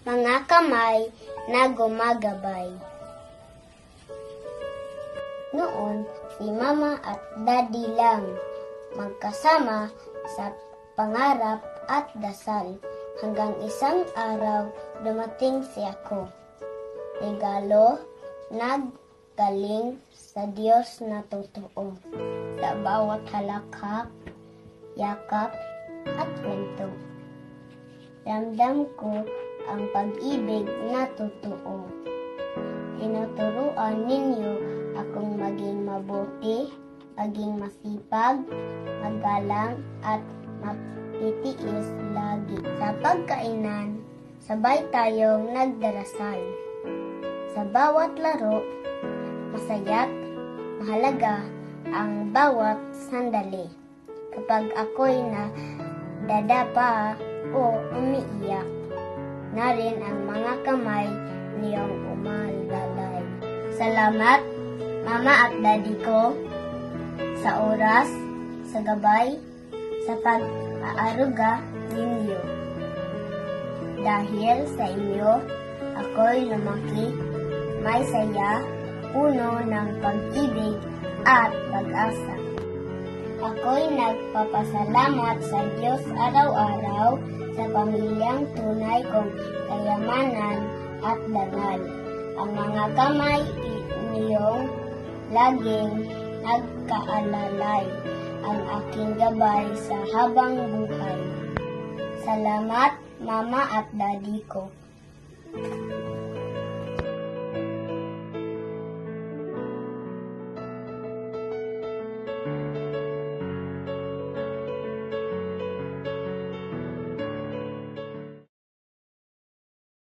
mga kamay na gumagabay. Noon, si Mama at Daddy lang magkasama sa pangarap at dasal hanggang isang araw dumating si ako. Regalo naggaling sa Diyos na totoo sa bawat halakak, yakap at kwento. Ramdam ko ang pag-ibig na totoo. Tinuturuan ninyo akong maging mabuti, maging masipag, magalang at mapitiis lagi. Sa pagkainan, sabay tayong nagdarasal. Sa bawat laro, masaya't mahalaga ang bawat sandali. Kapag ako'y nadadapa o umiiyak, narin ang mga kamay niyong umalalay. Salamat, Mama at Daddy ko, sa oras, sa gabay, sa pag-aaruga ninyo. Dahil sa inyo, ako'y lumaki, may saya, puno ng pag-ibig at pag-asa. Ako'y nagpapasalamat sa Diyos araw-araw sa pamilyang tunay kong kayamanan at dangal. Ang mga kamay niyong laging nagkaalalay, ang aking gabay sa habang buhay. Salamat, Mama at Daddy ko.